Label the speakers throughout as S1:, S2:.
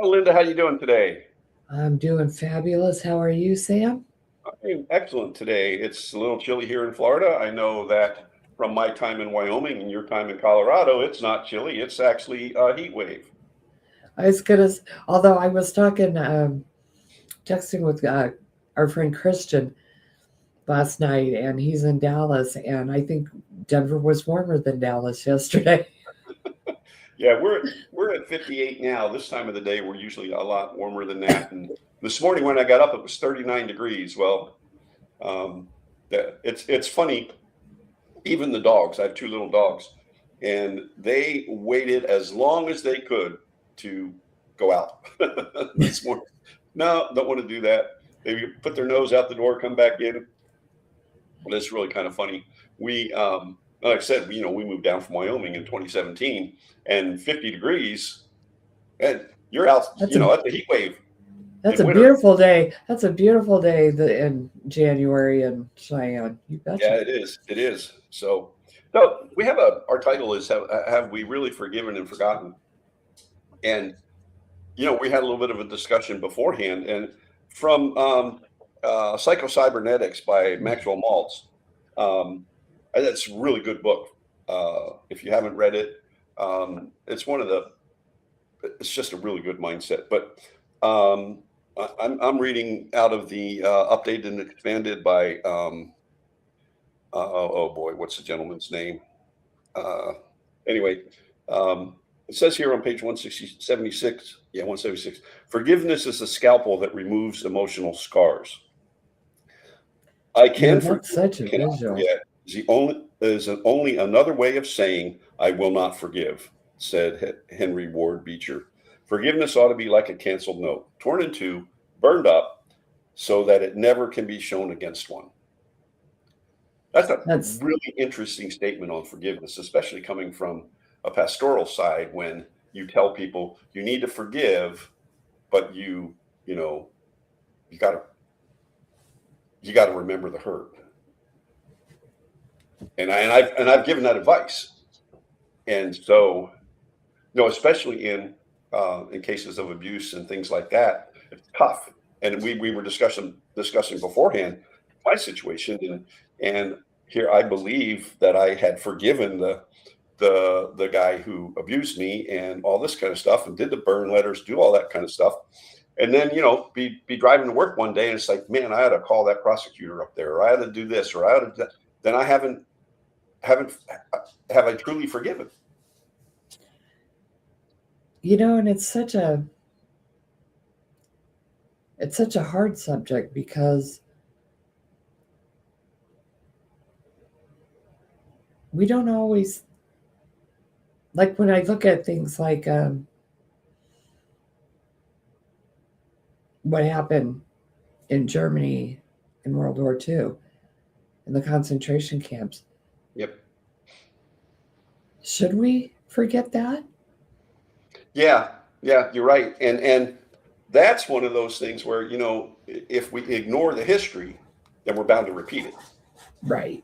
S1: Oh, Linda, how you doing today?
S2: I'm doing fabulous. How are you, Sam?
S1: I'm excellent today. It's a little chilly here in Florida. I know that from my time in Wyoming and your time in Colorado, it's not chilly. It's actually a heat wave.
S2: I was gonna, although I was texting with our friend Christian last night, and he's in Dallas, and I think Denver was warmer than Dallas yesterday.
S1: Yeah, we're at 58 now. This time of the day, we're usually a lot warmer than that. And this morning when I got up, it was 39 degrees. Well, um, it's funny. Even the dogs, I have two little dogs, and they waited as long as they could to go out this morning. No, don't want to do that. They put their nose out the door, come back in. Well, it's really kind of funny. Like I said, we moved down from Wyoming in 2017, and 50 degrees, and you're out,
S2: That's a
S1: at the heat wave
S2: that's
S1: in
S2: a
S1: winter.
S2: beautiful day. That's a beautiful day in January in Cheyenne. You betcha.
S1: Yeah, it is. It is. So we have our title is have we really forgiven and forgotten? And we had a little bit of a discussion beforehand, and from Psycho-Cybernetics by Maxwell Maltz. That's a really good book. If you haven't read it, it's one of the. It's just a really good mindset. But I'm reading out of the updated and expanded by. Oh boy, what's the gentleman's name? Uh, anyway, um, it says here on page 176, yeah, 176, forgiveness is a scalpel that removes emotional scars. I
S2: You know,
S1: can forgive,
S2: that's such a
S1: cannot
S2: visual.
S1: forget is only another way of saying I will not forgive, said Henry Ward Beecher. Forgiveness ought to be like a canceled note, torn in two, burned up, so that it never can be shown against one. That's a
S2: That's
S1: really interesting statement on forgiveness, especially coming from a pastoral side when you tell people you need to forgive, but you know, you got to you got to remember the hurt. And I've given that advice. And so, especially in cases of abuse and things like that, it's tough. And we were discussing beforehand my situation, and here I believe that I had forgiven the guy who abused me and all this kind of stuff, and did the burn letters, do all that kind of stuff. And then, be driving to work one day, and it's like, man, I had to call that prosecutor up there, or I had to do this, or I had to do that. Then I haven't have I truly forgiven?
S2: and it's such a hard subject because we don't always, like, when I look at things like what happened in Germany in World War II, in the concentration camps.
S1: Yep.
S2: Should we forget that?
S1: Yeah, yeah, you're right. And that's one of those things where, if we ignore the history, then we're bound to repeat it.
S2: Right.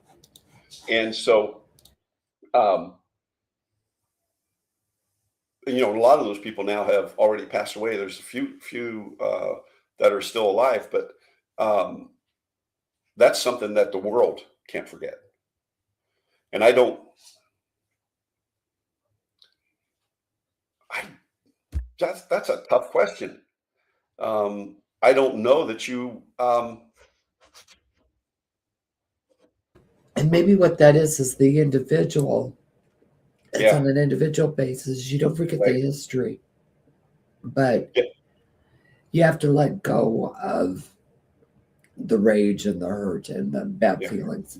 S1: And so, um, a lot of those people now have already passed away. There's a few that are still alive, but um, that's something that the world can't forget. And I that's a tough question. I don't know that
S2: And maybe what that is the individual. It's
S1: yeah,
S2: on an individual basis. You don't forget the
S1: right.
S2: history, but
S1: Yeah,
S2: you have to let go of the rage and the hurt and the bad
S1: yeah.
S2: feelings.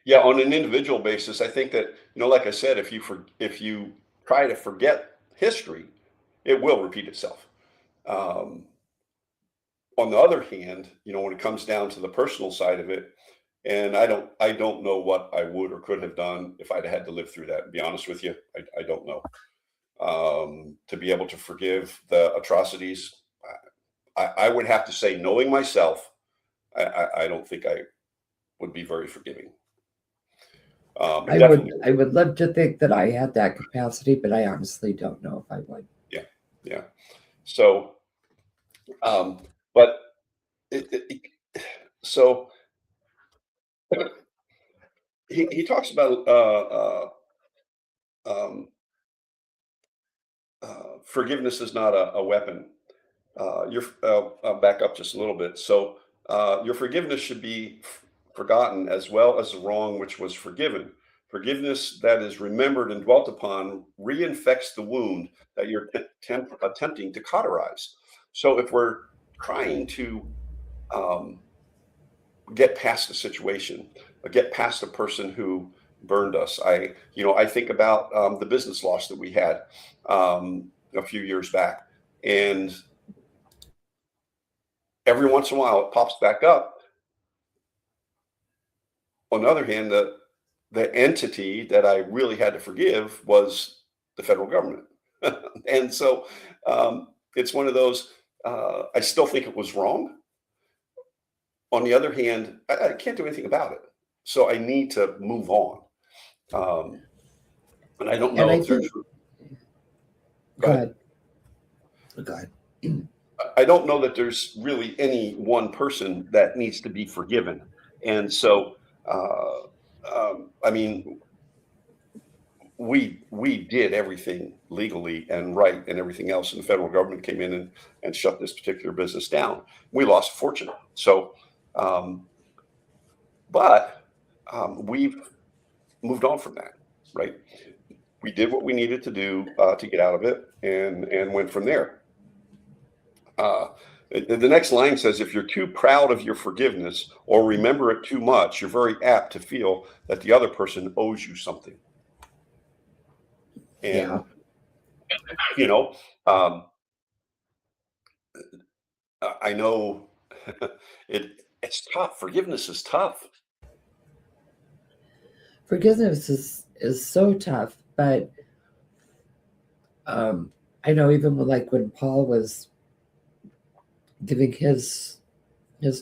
S1: Yeah, on an individual basis, I think that, like I said, if you try to forget history, it will repeat itself. Um, on the other hand, when it comes down to the personal side of it, and I don't know what I would or could have done if I'd had to live through that. To be honest with you, I don't know. To be able to forgive the atrocities, I would have to say, knowing myself, I don't think I would be very forgiving.
S2: I would
S1: Definitely.
S2: I would love to think that I had that capacity, but I honestly don't know if I would.
S1: Yeah, yeah. So, but so he talks about um, forgiveness is not a weapon. I'll back up just a little bit. So your forgiveness should be forgotten as well as the wrong which was forgiven. Forgiveness that is remembered and dwelt upon reinfects the wound that you're attempting to cauterize. So if we're trying to um, get past the situation, get past the person who burned us, I think about the business loss that we had a few years back, and every once in a while it pops back up. On the other hand, the entity that I really had to forgive was the federal government. And so it's one of those, I still think it was wrong. On the other hand, I can't do anything about it. So I need to move on. Um, and I don't
S2: And
S1: know
S2: I
S1: if there's,
S2: think,
S1: go
S2: go
S1: ahead.
S2: ahead. Go ahead.
S1: I don't know that there's really any one person that needs to be forgiven. And so, I mean, we did everything legally and right and everything else, and the federal government came in and shut this particular business down. We lost a fortune. So, um, but we've moved on from that, right? We did what we needed to do to get out of it, and went from there. The next line says, if you're too proud of your forgiveness or remember it too much, you're very apt to feel that the other person owes you something.
S2: Yeah.
S1: And, you know, um, I know it's tough. Forgiveness is tough.
S2: Forgiveness is so tough, but I know even when Paul was giving his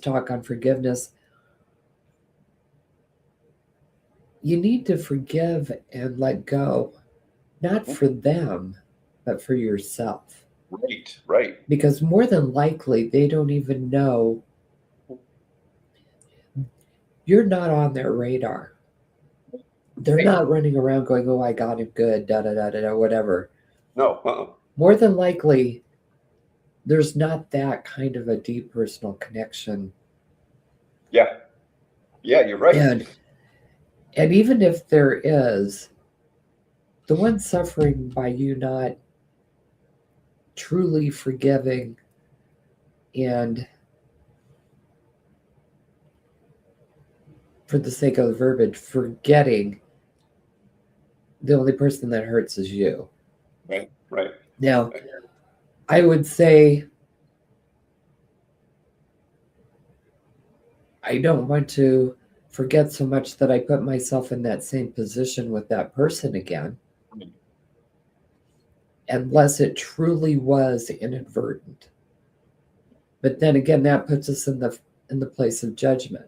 S2: talk on forgiveness, you need to forgive and let go, not for them, but for yourself.
S1: Right, right.
S2: Because more than likely, they don't even know you're not on their radar. They're not running around going, "Oh, I got him good," da da da da da, whatever.
S1: No,
S2: More than likely, there's not that kind of a deep personal connection.
S1: yeah, yeah, you're right.
S2: And even if there is, the one suffering by you not truly forgiving and, for the sake of the verbiage, forgetting, the only person that hurts is you.
S1: Right, right.
S2: Now, I would say I don't want to forget so much that I put myself in that same position with that person again, unless it truly was inadvertent. But then again, that puts us in the place of judgment.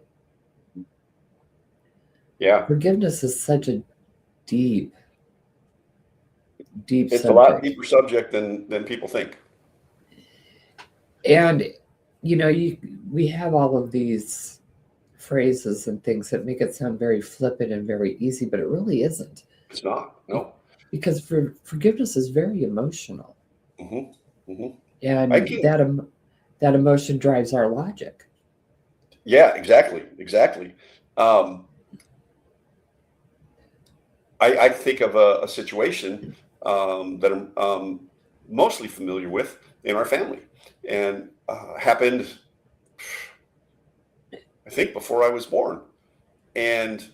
S1: Yeah,
S2: Forgiveness is such a deep, deep
S1: it's a lot
S2: subject.
S1: deeper subject than people think.
S2: And we have all of these phrases and things that make it sound very flippant and very easy, but it really isn't.
S1: It's not. No.
S2: Because forgiveness is very emotional,
S1: Mm-hmm. Mm-hmm.
S2: and
S1: I can.
S2: that emotion drives our logic.
S1: Yeah, exactly, exactly. Um, I think of a situation that I'm mostly familiar with in our family, and happened, I think, before I was born. And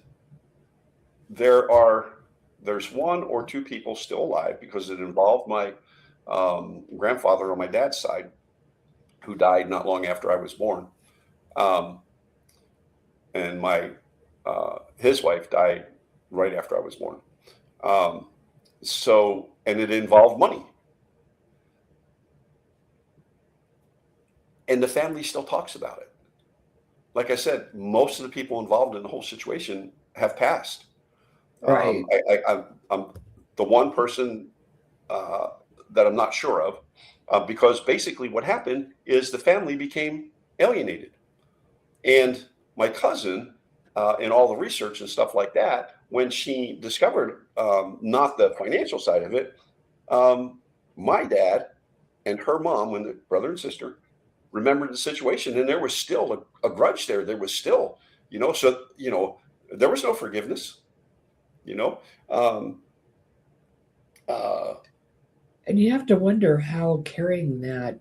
S1: there's one or two people still alive because it involved my grandfather on my dad's side, who died not long after I was born, um, and my his wife died right after I was born. Um, and it involved money, and the family still talks about it. Like I said, most of the people involved in the whole situation have passed.
S2: Right.
S1: I'm the one person that I'm not sure of, because basically what happened is the family became alienated. And my cousin, in all the research and stuff like that, when she discovered not the financial side of it, my dad and her mom, when the brother and sister, remembered the situation, and there was still a grudge there. There was still, there was no forgiveness, you know. Um, uh,
S2: And you have to wonder how carrying that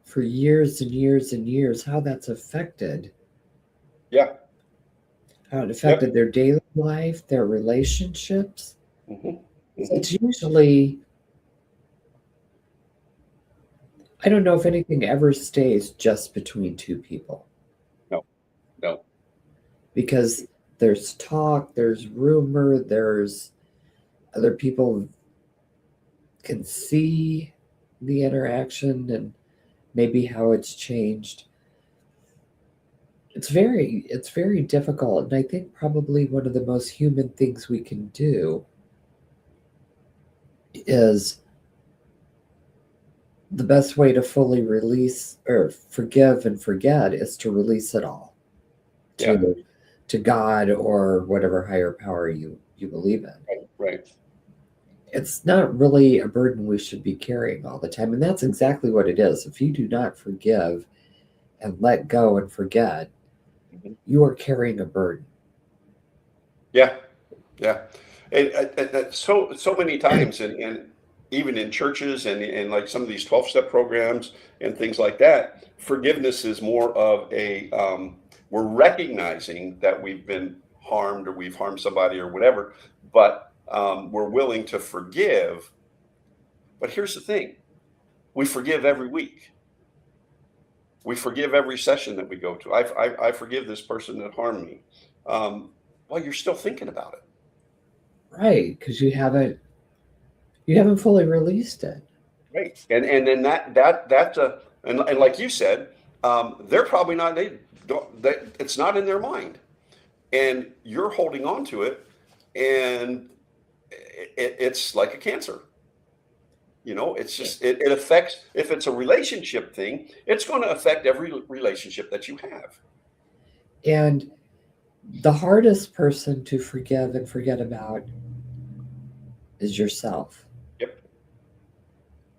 S2: for years and years and years, how that's affected,
S1: yeah,
S2: how it
S1: yep.
S2: affected their daily life, their relationships.
S1: Hmm.
S2: It's usually, I don't know if anything ever stays just between two people
S1: No, no,
S2: because there's talk, there's rumor, there's other people can see the interaction and maybe how it's changed. It's very difficult, and I think probably one of the most human things we can do is the best way to fully release or forgive and forget is to release it all
S1: yeah,
S2: to God or whatever higher power you believe in.
S1: right.
S2: It's not really a burden we should be carrying all the time, and that's exactly what it is. If you do not forgive and let go and forget,
S1: Mhm.
S2: you are carrying a burden.
S1: Yeah, yeah. And so many times, and even in churches and like some of these 12-step programs and things like that, forgiveness is more of we're recognizing that we've been harmed or we've harmed somebody or whatever, but we're willing to forgive. But here's the thing: we forgive every week. We forgive every session that we go to. I forgive this person that harmed me. Well, you're still thinking about it.
S2: Right, because you haven't fully released it.
S1: Right. And then that's and like you said, they're probably not it's not in their mind, and you're holding on to it, and it's like a cancer. It's just it affects, if it's a relationship thing, it's going to affect every relationship that you have.
S2: And the hardest person to forgive and forget about is yourself.
S1: Yep.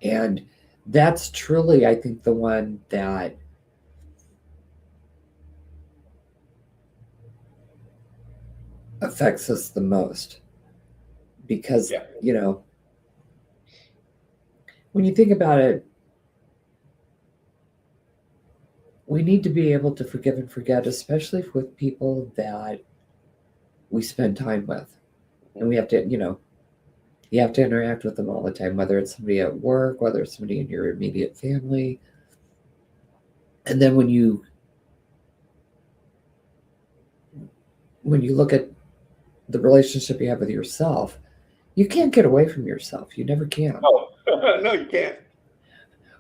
S2: And that's truly, I think, the one that affects us the most. Because,
S1: Yeah.
S2: when you think about it, we need to be able to forgive and forget, especially with people that we spend time with. And we have to, you have to interact with them all the time, whether it's somebody at work, whether it's somebody in your immediate family. And then when you look at the relationship you have with yourself, you can't get away from yourself. You never can.
S1: No, no, you can't.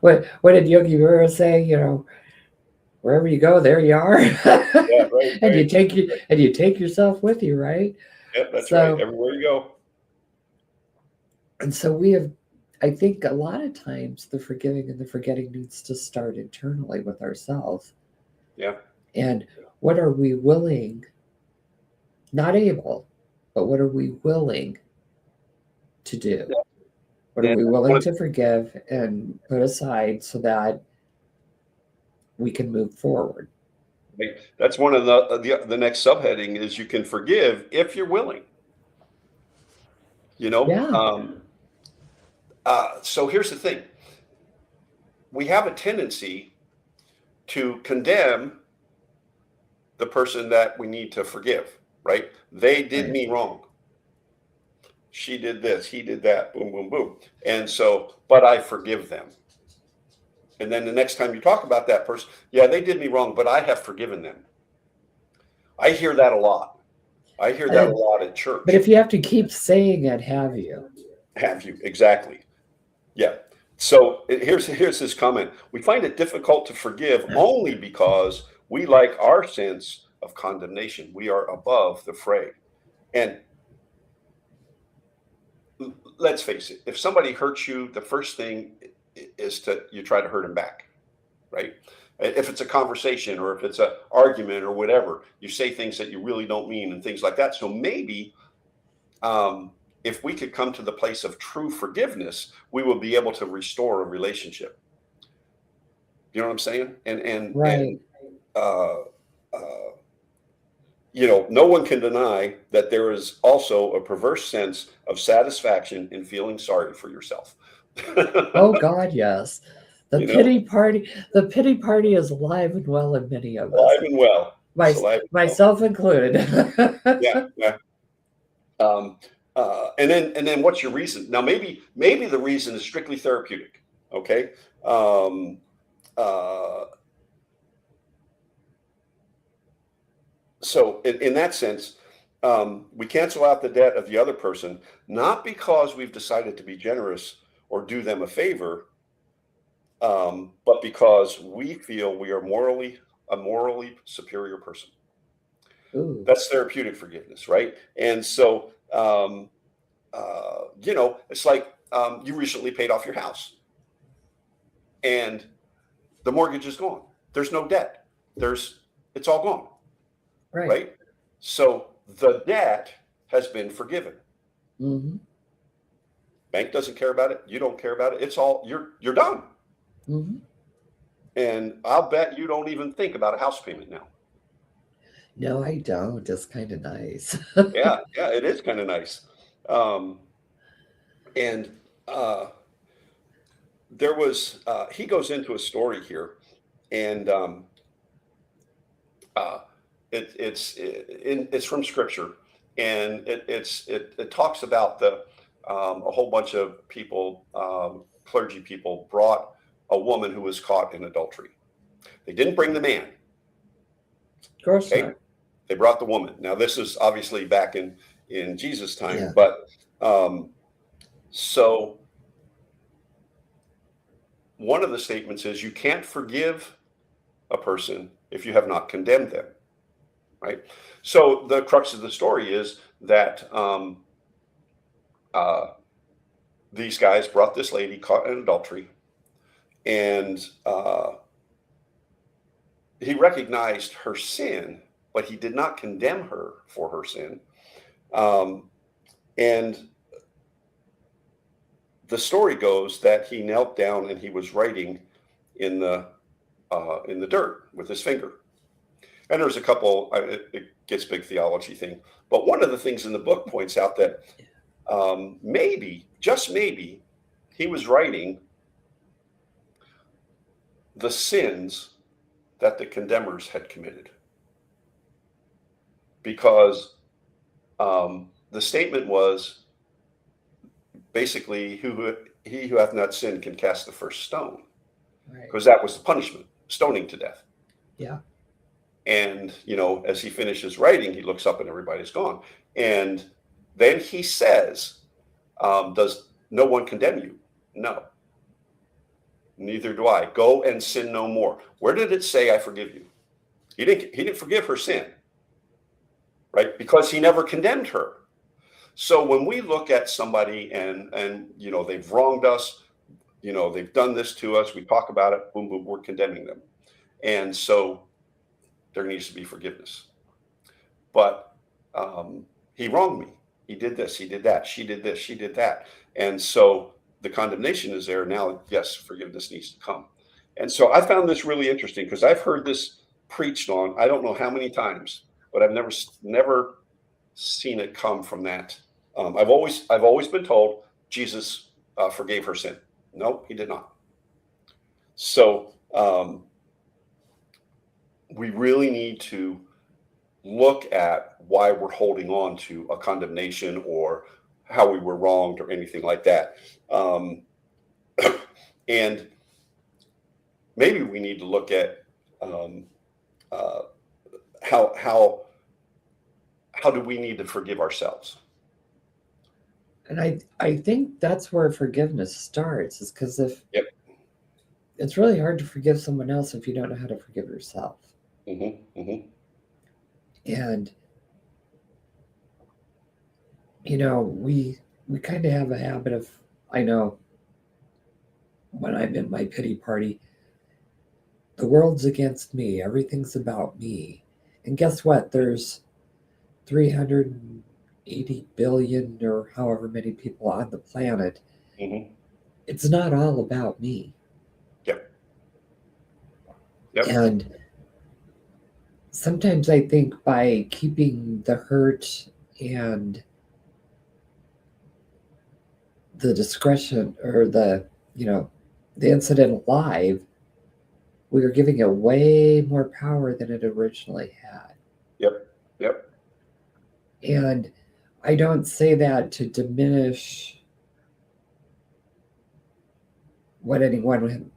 S2: What did Yogi Berra say? Wherever you go, there you are.
S1: Yeah, right,
S2: and
S1: right.
S2: you take yourself with you, right?
S1: Yep, that's right.
S2: So
S1: Everywhere you go.
S2: and so we have, I think a lot of times the forgiving and the forgetting needs to start internally with ourselves.
S1: Yeah.
S2: And what are we willing, not able, but what are we willing to do?
S1: Yeah.
S2: What are
S1: And
S2: we willing
S1: one of
S2: to forgive and put aside so that we can move forward?
S1: That's one of the next subheading is you can forgive if you're willing. You know,
S2: Yeah,
S1: so here's the thing: we have a tendency to condemn the person that we need to forgive. Right? They did
S2: right.
S1: me wrong. She did this. He did that. Boom, boom, boom. And so, but I forgive them. And then the next time you talk about that person, yeah, they did me wrong, but I have forgiven them. I hear that a lot. I hear that a
S2: And,
S1: lot at
S2: but
S1: church.
S2: if you have to keep saying it, have you?
S1: Have you? Exactly. Yeah. So here's this comment. We find it difficult to forgive only because we like our sense of condemnation. We are above the fray. And let's face it, if somebody hurts you, the first thing is you try to hurt him back, right? If it's a conversation or if it's an argument or whatever, you say things that you really don't mean and things like that. So maybe if we could come to the place of true forgiveness, we will be able to restore a relationship. You know what I'm saying?
S2: Right.
S1: Uh, uh, no one can deny that there is also a perverse sense of satisfaction in feeling sorry for yourself.
S2: Oh God, yes. The
S1: You know,
S2: the pity party is alive and well in many of us,
S1: alive and well.
S2: my,
S1: It's alive and well.
S2: myself included.
S1: Yeah, yeah. And then what's your reason? Now maybe the reason is strictly therapeutic. Okay. Um, uh, so in that sense, we cancel out the debt of the other person, not because we've decided to be generous or do them a favor, but because we feel we are a morally superior person.
S2: Ooh,
S1: That's therapeutic forgiveness, right? And so, it's like you recently paid off your house, and the mortgage is gone. There's no debt. It's all gone,
S2: right.
S1: right? So the debt has been forgiven.
S2: Mm-hmm.
S1: Bank doesn't care about it. You don't care about it. It's all you're done.
S2: Mm-hmm.
S1: And I'll bet you don't even think about a house payment now.
S2: No, I don't. It's kind of nice.
S1: Yeah, it is kind of nice. Um, and there was he goes into a story here, and uh, it's from scripture, and it talks about a whole bunch of people, clergy people, brought a woman who was caught in adultery. They didn't bring the man.
S2: Of course
S1: Okay,
S2: not.
S1: they brought the woman. Now this is obviously back in Jesus' time,
S2: Yeah.
S1: but so one of the statements is you can't forgive a person if you have not condemned them, right? So the crux of the story is that uh, these guys brought this lady caught in adultery, and he recognized her sin, but he did not condemn her for her sin. And the story goes that he knelt down and he was writing in the dirt with his finger. And there's a couple. It gets big theology thing, but one of the things in the book points out that maybe, just maybe, he was writing the sins that the condemners had committed, because the statement was basically, he who hath not sinned can cast the first stone,
S2: Right.
S1: because that was the punishment, stoning to death.
S2: Yeah.
S1: And as he finishes writing, he looks up and everybody's gone. And then he says, does no one condemn you? No, neither do I. Go and sin no more. Where did it say I forgive you? He didn't forgive her sin, right? Because he never condemned her. So when we look at somebody and they've wronged us, they've done this to us, we talk about it, boom, boom, we're condemning them. And so there needs to be forgiveness. But he wronged me. He did this, he did that, she did this, she did that. And so the condemnation is there. Now, yes, forgiveness needs to come. And so I found this really interesting, because I've heard this preached on, I don't know how many times, but I've never seen it come from that. I've always been told Jesus forgave her sin. No, he did not. So we really need to look at why we're holding on to a condemnation or how we were wronged or anything like that. And maybe we need to look at how do we need to forgive ourselves?
S2: And I think that's where forgiveness starts, is because
S1: Yep.
S2: it's really hard to forgive someone else if you don't know how to forgive yourself.
S1: Mm-hmm, mm-hmm.
S2: And we kind of have a habit of, I know when I'm in my pity party, the world's against me. Everything's about me. And guess what? There's 380 billion or however many people on the planet.
S1: Mm-hmm.
S2: It's not all about me.
S1: Yep. Yep.
S2: And sometimes I think by keeping the hurt and the discretion or the incident alive, we are giving it way more power than it originally had.
S1: Yep. Yep.
S2: And I don't say that to diminish what anyone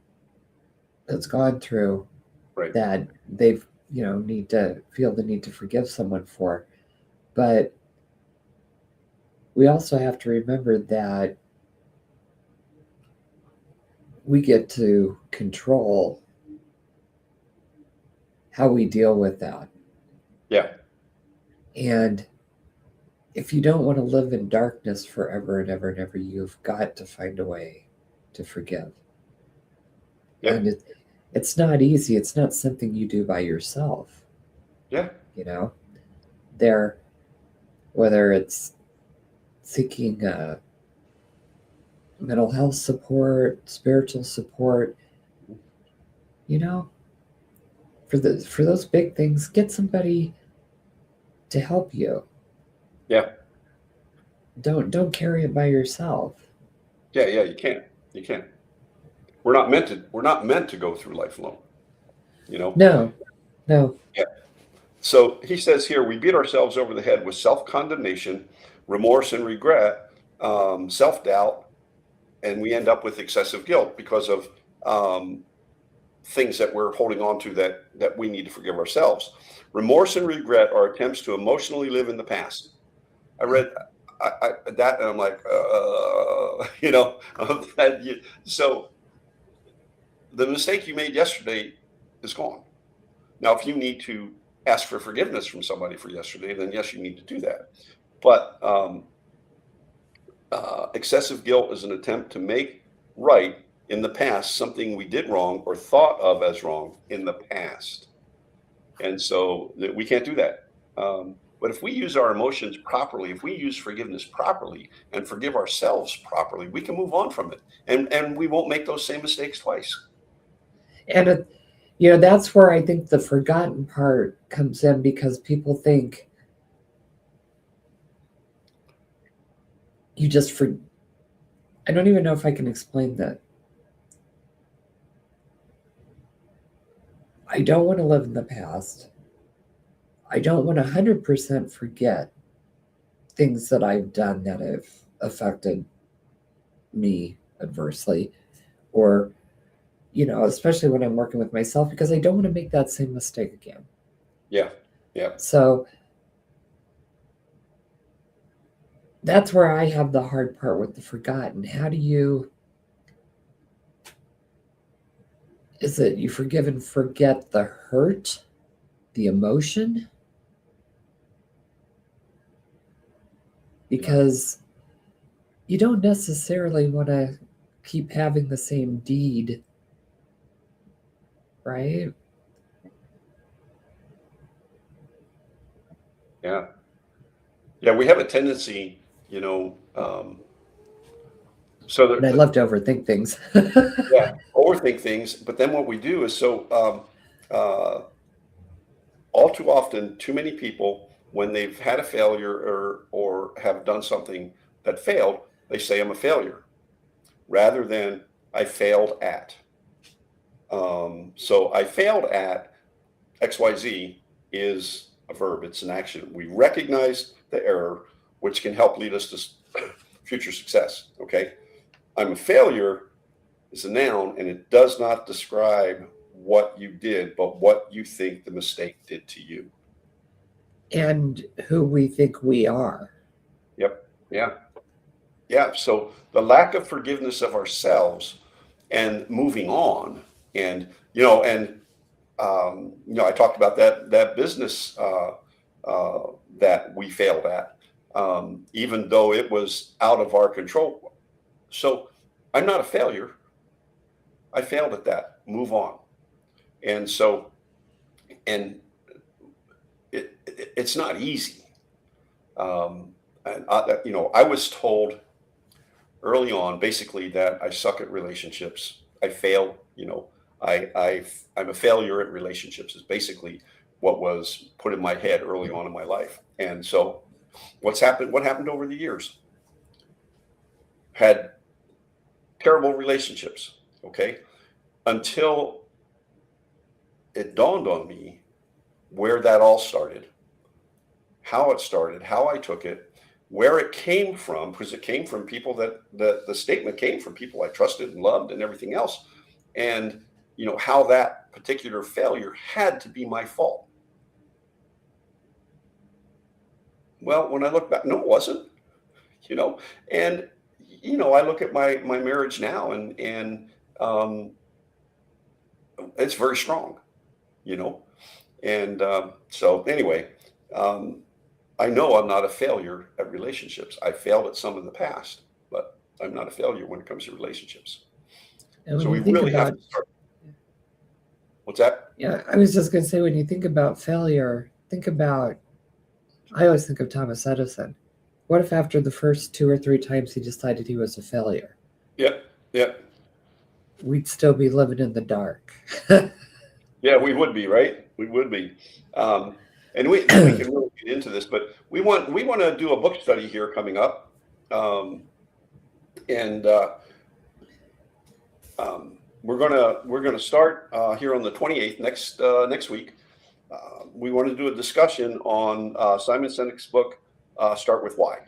S2: has gone through,
S1: Right.
S2: that they've need to feel the need to forgive someone for. But we also have to remember that we get to control how we deal with that.
S1: Yeah.
S2: And if you don't want to live in darkness forever and ever and ever, you've got to find a way to forgive.
S1: Yeah.
S2: And it's not easy. It's not something you do by yourself.
S1: Yeah.
S2: Whether it's seeking mental health support, spiritual support, for those big things, get somebody to help you.
S1: Yeah.
S2: Don't carry it by yourself.
S1: Yeah. Yeah. You can't. You can't. We're not meant to go through life alone.
S2: No.
S1: Yeah. So he says here, we beat ourselves over the head with self-condemnation, remorse and regret, self-doubt, and we end up with excessive guilt because of things that we're holding on to that we need to forgive ourselves. Remorse and regret are attempts to emotionally live in the past. I read that and I'm like, so the mistake you made yesterday is gone. Now, if you need to ask for forgiveness from somebody for yesterday, then yes, you need to do that. But excessive guilt is an attempt to make right in the past something we did wrong or thought of as wrong in the past. And so we can't do that. But if we use our emotions properly, if we use forgiveness properly and forgive ourselves properly, we can move on from it. And we won't make those same mistakes twice.
S2: And that's where I think the forgotten part comes in, because people think you just I don't even know if I can explain that. I don't want to live in the past. I don't want to 100% forget things that I've done that have affected me adversely, or especially when I'm working with myself, because I don't want to make that same mistake again.
S1: Yeah. Yeah.
S2: So that's where I have the hard part with the forgotten. How do you, is it you forgive and forget the hurt, the emotion? Because you don't necessarily want to keep having the same deed, right?
S1: Yeah. Yeah. We have a tendency, so
S2: And I love to overthink things.
S1: yeah, overthink things. But then what we do is all too often, too many people, when they've had a failure or have done something that failed, they say I'm a failure rather than I failed at. So I failed at XYZ is a verb. It's an action. We recognize the error, which can help lead us to future success. Okay. I'm a failure is a noun, and it does not describe what you did, but what you think the mistake did to you.
S2: And who we think we are.
S1: Yep. Yeah. Yeah. So the lack of forgiveness of ourselves and moving on, and I talked about that business that we failed at, even though it was out of our control. So I'm not a failure. I failed at that. Move on. And so, and it's not easy. And I was told early on, basically, that I suck at relationships. I fail. I'm a failure at relationships. Is basically what was put in my head early on in my life. And so, what's happened? What happened over the years? Had terrible relationships. Okay, until it dawned on me where that all started, how it started, how I took it, where it came from, because it came from people that the statement came from people I trusted and loved and everything else. And, how that particular failure had to be my fault. Well, when I look back, no, it wasn't, and, I look at my marriage now and it's very strong, you know, and so anyway, um, I know I'm not a failure at relationships. I failed at some in the past, but I'm not a failure when it comes to relationships.
S2: And when
S1: So we
S2: you think
S1: really have
S2: about,
S1: to start. What's that?
S2: yeah, I was just going to say, when you think about failure, I always think of Thomas Edison. What if after the first 2 or 3 times he decided he was a failure?
S1: Yeah, yeah,
S2: We'd still be living in the dark.
S1: yeah. We would be, right. We would be, and we can really get into this, but we want to do a book study here coming up, um, and we're gonna start here on the 28th next week. We want to do a discussion on Simon Sinek's book, Start with Why.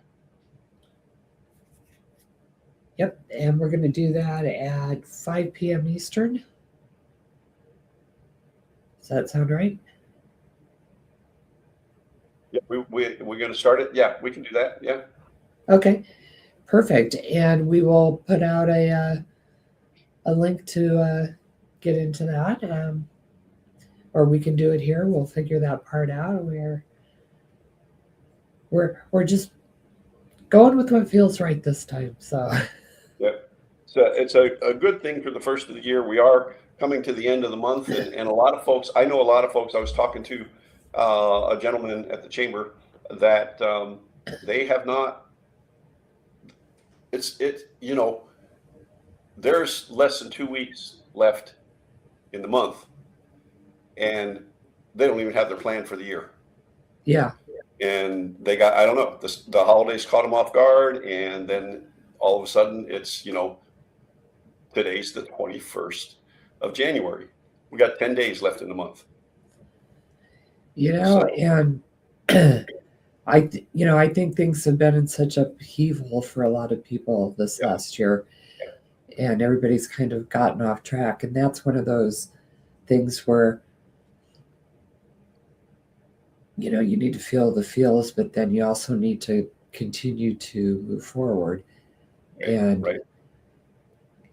S2: Yep, and we're going to do that at 5 p.m. Eastern. Does that sound right?
S1: Yeah, we're going to start it. Yeah, we can do that. Yeah.
S2: Okay, perfect. And we will put out a link to get into that, or we can do it here. We'll figure that part out. We're just going with what feels right this time. So
S1: Yeah. So it's a good thing for the first of the year. We are coming to the end of the month, and a lot of folks, I know a lot of folks, I was talking to a gentleman at the chamber that they have not, there's less than 2 weeks left in the month, and they don't even have their plan for the year.
S2: yeah,
S1: And they got, I don't know, the holidays caught them off guard, and then all of a sudden it's, today's the 21st of January. We got 10 days left in the month. So,
S2: and I think things have been in such upheaval for a lot of people this
S1: yeah,
S2: last year, and everybody's kind of gotten off track. And that's one of those things where, you need to feel the feels, but then you also need to continue to move forward. And
S1: right.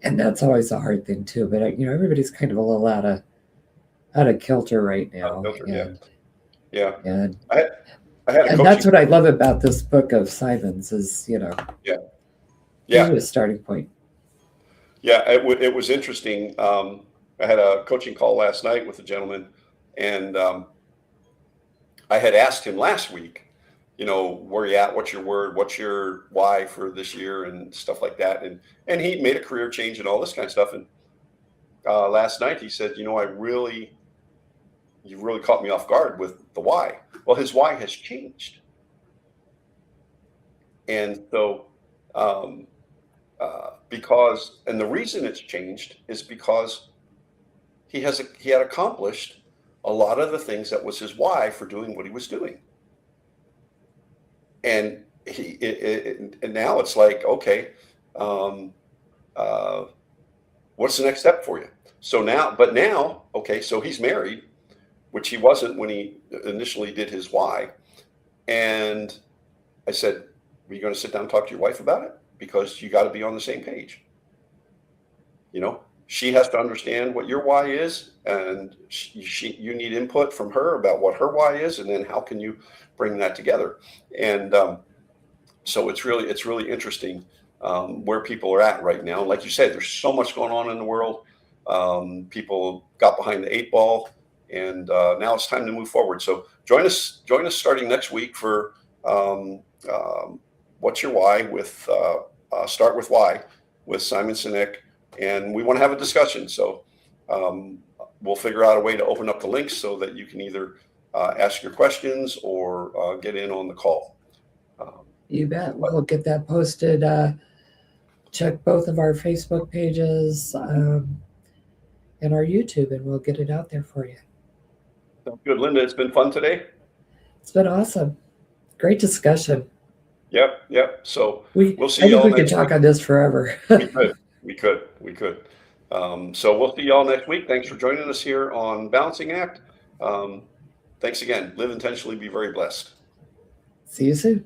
S2: and that's always a hard thing too. But everybody's kind of a little out of kilter right now,
S1: Filter,
S2: and
S1: yeah.
S2: and
S1: I had a
S2: and that's
S1: coaching.
S2: what I love about this book of Simon's is
S1: Yeah,
S2: give
S1: yeah,
S2: you a starting point.
S1: yeah. It was interesting. I had a coaching call last night with a gentleman, and I had asked him last week, where you at? What's your word? What's your why for this year and stuff like that? And he made a career change and all this kind of stuff. And last night he said, you really caught me off guard with the why. Well, his why has changed, and so and the reason it's changed is because he had accomplished a lot of the things that was his why for doing what he was doing. And and now it's like, okay, um, uh, what's the next step for you? So now, okay, so he's married, which he wasn't when he initially did his why. And I said, are you going to sit down and talk to your wife about it? Because you got to be on the same page. She has to understand what your why is, and you need input from her about what her why is, and then how can you bring that together? And so it's really interesting where people are at right now. Like you said, there's so much going on in the world. People got behind the 8 ball, and now it's time to move forward. So join us starting next week for What's Your Why with Start With Why with Simon Sinek, and we want to have a discussion. So we'll figure out a way to open up the links so that you can either ask your questions or get in on the call.
S2: You bet. We'll get that posted. Check both of our Facebook pages and our YouTube, and we'll get it out there for you.
S1: Sounds good, Linda. It's been fun today.
S2: It's been awesome. Great discussion.
S1: Yep. So we'll see
S2: I
S1: y'all
S2: think we could
S1: next
S2: talk
S1: week.
S2: on this forever.
S1: We could. So we'll see y'all next week. Thanks for joining us here on Balancing Act. Thanks again. Live intentionally, be very blessed.
S2: See you soon.